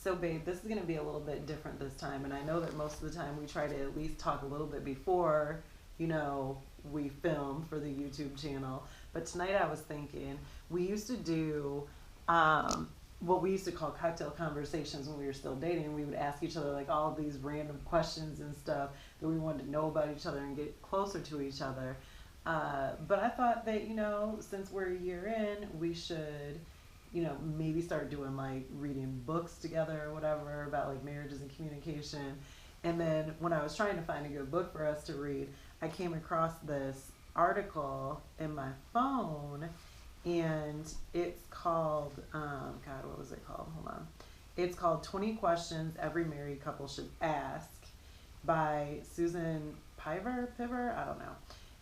So, babe, this is going to be a little bit different this time. And I know that most of the time we try to at least talk a little bit before, you know, we film for the YouTube channel. But tonight I was thinking, we used to do what we used to call cocktail conversations when we were still dating. We would ask each other like all of these random questions and stuff that we wanted to know about each other and get closer to each other. But I thought that, you know, since we're a year in, we should, you know, maybe start doing like reading books together or whatever about like marriages and communication. And then when I was trying to find a good book for us to read, I came across this article in my phone, and it's called, God, what was it called? Hold on. It's called 20 Questions Every Married Couple Should Ask by Susan Piver? I don't know.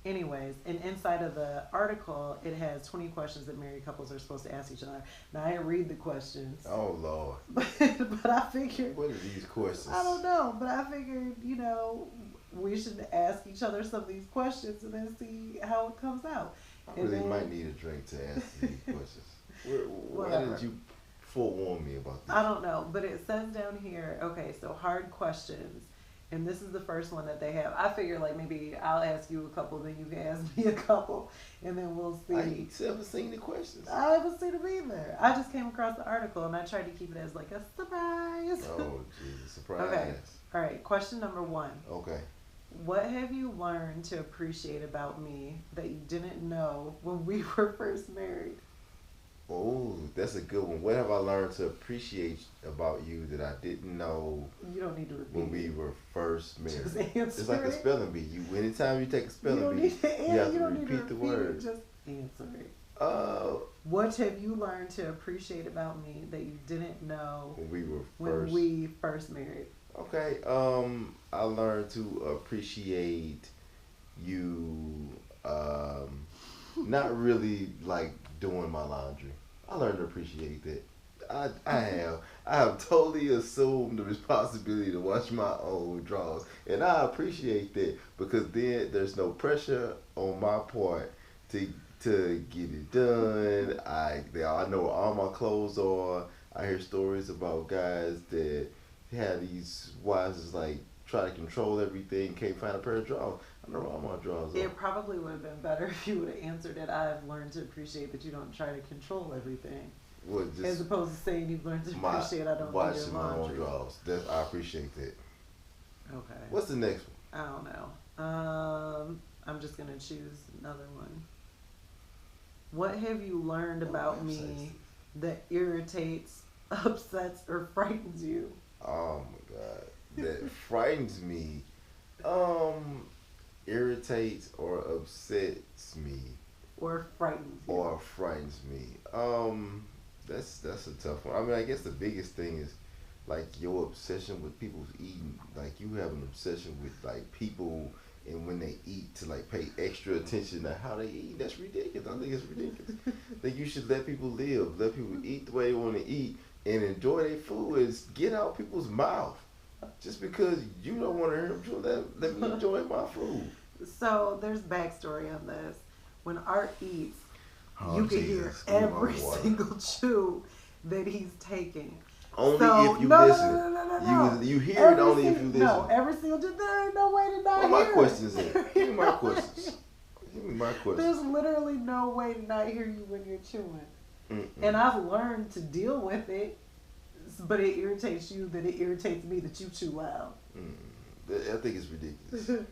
Anyways, and inside of the article, it has 20 questions that married couples are supposed to ask each other. Now, I didn't read the questions. Oh, Lord. But I figured... What are these questions? I don't know, but I figured, you know, we should ask each other some of these questions and then see how it comes out. I really might need a drink to ask these questions. Why did you forewarn me about this? I don't know, but it says down here, okay, so hard questions. And this is the first one that they have. I figure like maybe I'll ask you a couple, then you can ask me a couple, and then we'll see. I haven't seen the questions. I haven't seen them either. I just came across the article and I tried to keep it as like a surprise. Oh, Jesus, surprise. Okay. All right, question number 1. Okay. What have you learned to appreciate about me that you didn't know when we were first married? Oh, that's a good one. What have I learned to appreciate about you that I didn't know? You don't need to repeat when we were first married. Just answer it's like a spelling bee. Anytime you take a spelling bee, you have to repeat the word. Just answer it. What have you learned to appreciate about me that you didn't know when we first married? Okay. I learned to appreciate you. Not really like doing my laundry. I learned to appreciate that. I have totally assumed the responsibility to wash my own drawers, and I appreciate that because then there's no pressure on my part to get it done. I know where all my clothes are. I hear stories about guys that have these wives that's like try to control everything, can't find a pair of drawers. I know where all my drawers are. It probably would have been better if you would have answered it. I've learned to appreciate that you don't try to control everything. Well, just as opposed to saying you've learned to appreciate I don't do your laundry. My own drawers. I appreciate that. Okay. What's the next one? I don't know. I'm just gonna choose another one. What have you learned about me that irritates, upsets, or frightens you? Oh my God. That frightens me. Irritates or upsets me. Or frightens you. Or frightens me. That's a tough one. I mean, I guess the biggest thing is like your obsession with people's eating. Like you have an obsession with like people and when they eat to like pay extra attention to how they eat. That's ridiculous. I think it's ridiculous. Like you should let people live. Let people eat the way they want to eat and enjoy their food and get out people's mouth. Just because you don't want to hear them, let me enjoy my food. So there's backstory on this. When Art eats, you can hear every single chew that he's taking. Only if you listen. No. You hear it only if you listen. No, every single chew. There ain't no way to not hear it. My questions are. Give me my questions. Give me my questions. There's literally no way to not hear you when you're chewing. And I've learned to deal with it. But it irritates you that it irritates me that you chew loud. I think it's ridiculous.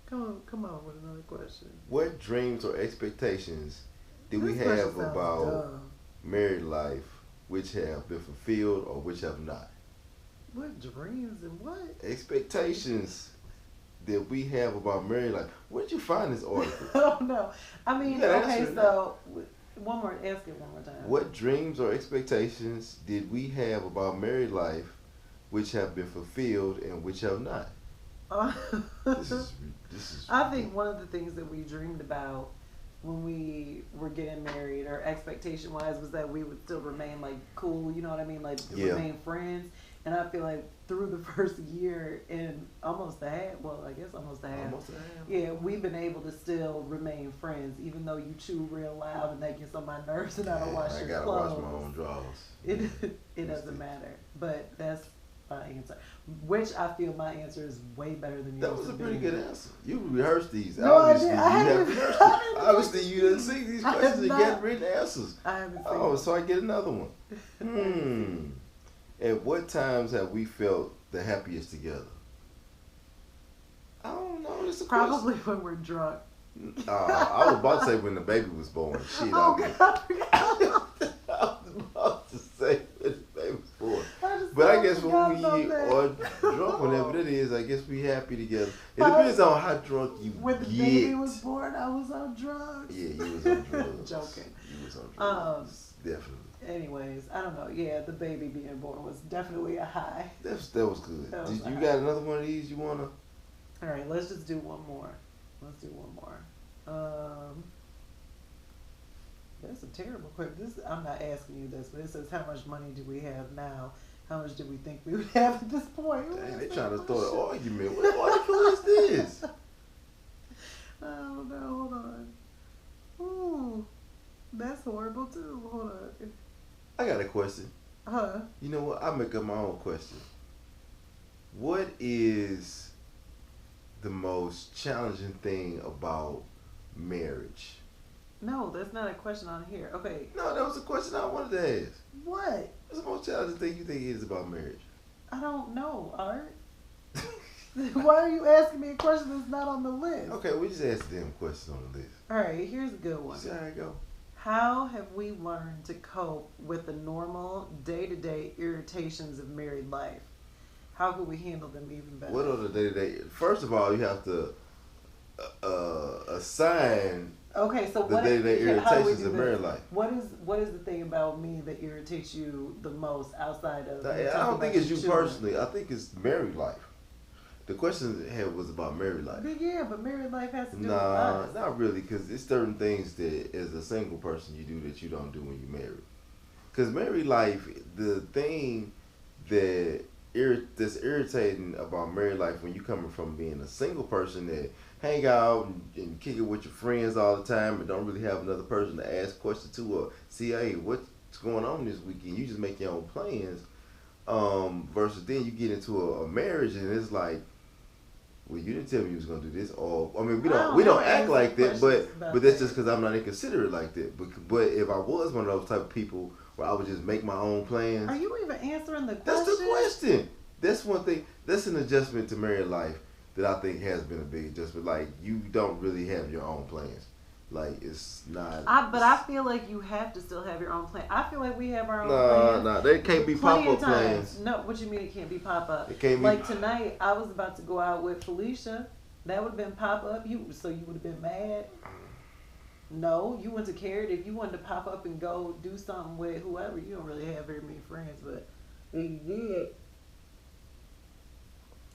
Come on with another question. What dreams or expectations do we have about married life which have been fulfilled or which have not? What dreams and what? Expectations that we have about married life. Where did you find this article? I don't know. I mean, okay, so... ask it one more time. What dreams or expectations did we have about married life which have been fulfilled and which have not? This is I think one of the things that we dreamed about when we were getting married, or expectation wise, was that we would still remain like cool, you know what I mean? Like remain friends. And I feel like through the first year and almost a half, well, I guess almost a half, Almost a half. yeah, we've been able to still remain friends, even though you chew real loud and that gets on my nerves and I don't wash your I gotta clothes. wash my own drawers. It doesn't matter. But that's my answer. Which I feel my answer is way better than yours. That was a pretty good answer. You rehearsed these. No, Obviously, I have didn't. rehearsed it. Obviously, you didn't see these I have questions and not. get written answers. I haven't seen Oh, it. so I get another one. At what times have we felt the happiest together? I don't know. It's a Probably when we're drunk. question. I was about to say when the baby was born. Shit, Oh, God. I was about to say when the baby was born. But I guess when we are drunk, whenever that is, I guess we happy together. It depends on how drunk you When the get. baby was born, I was on drugs. Yeah, you was on drugs. Joking. You was on drugs. Definitely. Anyways, I don't know. Yeah, the baby being born was definitely a high. That was good. That was You high. got another one of these you wanna? All right, let's just do one more. Let's do one more. That's a terrible question. I'm not asking you this, but it says, how much money do we have now? How much do we think we would have at this point? Dang, they trying to start an argument. What article is this? Oh no, hold on. Ooh, that's horrible too. Hold on. I got a question. Huh? You know what? I'll make up my own question. What is the most challenging thing about marriage? No, that's not a question on here. Okay. No, that was a question I wanted to ask. What? What's the most challenging thing you think is about marriage? I don't know, Art. Why are you asking me a question that's not on the list? Okay, we just asked them questions on the list. All right, here's a good one. See how it go. How have we learned to cope with the normal day-to-day irritations of married life? How can we handle them even better? What are the day-to-day? First of all, you have to assign Okay, so the what day-to-day how do we irritations do of this? married life. What is the thing about me that irritates you the most outside of? I don't think it's you personally. I think it's married life. The question was about married life. But yeah, but married life has to do with Nah, us. not really, because it's certain things that as a single person you do that you don't do when you're married. Because married life, the thing that's irritating about married life when you coming from being a single person that hang out and kick it with your friends all the time and don't really have another person to ask questions to or see, hey, what's going on this weekend? You just make your own plans. Versus then you get into a marriage and it's like, well, you didn't tell me you was gonna do this, or I mean, we don't act like that, but that's just because I'm not inconsiderate like that. But if I was one of those type of people where I would just make my own plans, Are you even answering the question? that's the question. That's one thing. That's an adjustment to married life that I think has been a big adjustment. Like you don't really have your own plans. Like it's not. But I feel like you have to still have your own plan. I feel like we have our own plans. Nah, they can't be Plenty pop-up of times. plans. No, what you mean it can't be pop up? It can't be. Like tonight, I was about to go out with Felicia. That would have been pop up. You would have been mad. No, you went to Carrot. If you wanted to pop up and go do something with whoever, you don't really have very many friends, but if you did,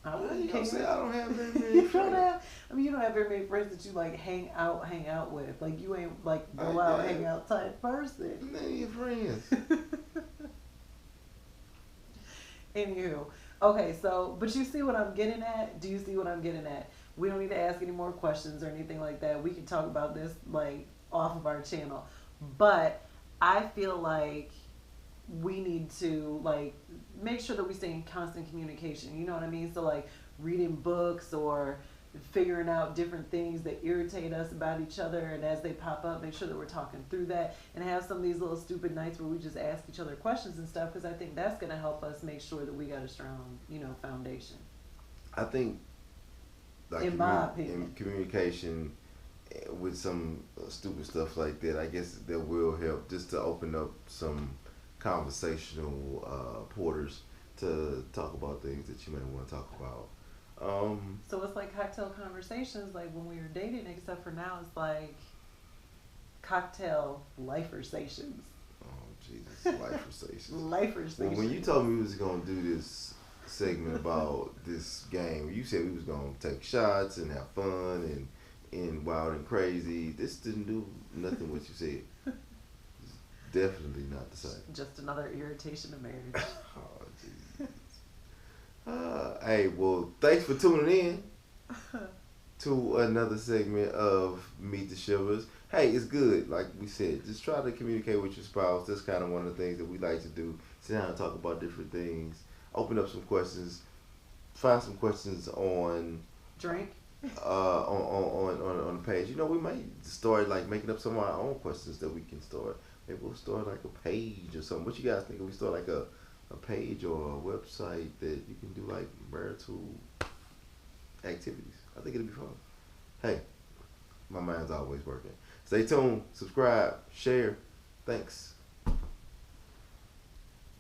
I Well, wouldn't you gonna care. say I don't have very many You don't friends. have. I mean, you don't have very many friends that you like hang out with. Like you ain't like go I out, guess. hang out type person. None of your friends. Anywho, okay, so but you see what I'm getting at? Do you see what I'm getting at? We don't need to ask any more questions or anything like that. We can talk about this like off of our channel. But I feel like we need to like make sure that we stay in constant communication. You know what I mean? So like reading books or figuring out different things that irritate us about each other, and as they pop up, make sure that we're talking through that and have some of these little stupid nights where we just ask each other questions and stuff, because I think that's going to help us make sure that we got a strong, foundation. I think, like In my opinion. in communication with some stupid stuff like that, I guess that will help just to open up some conversational porters to talk about things that you may want to talk about. So it's like cocktail conversations, like when we were dating, except for now it's like cocktail lifersations. Oh Jesus, lifersations. Lifersations. Well, when you told me we was gonna do this segment about this game, you said we was gonna take shots and have fun and wild and crazy. This didn't do nothing what you said. It's definitely not the same. Just another irritation of marriage. Oh, jeez. Hey, well, thanks for tuning in to another segment of Meet the Shivers. Hey, it's good. Like we said, just try to communicate with your spouse. That's kind of one of the things that we like to do. Sit down and talk about different things. Open up some questions. Find some questions on Drink. on the page. You know, we might start like making up some of our own questions that we can start. Maybe we'll start like a page or something. What you guys think? If we start like a page or a website that you can do like marital activities. I think it'll be fun. Hey, my mind's always working. Stay tuned, subscribe, share. Thanks.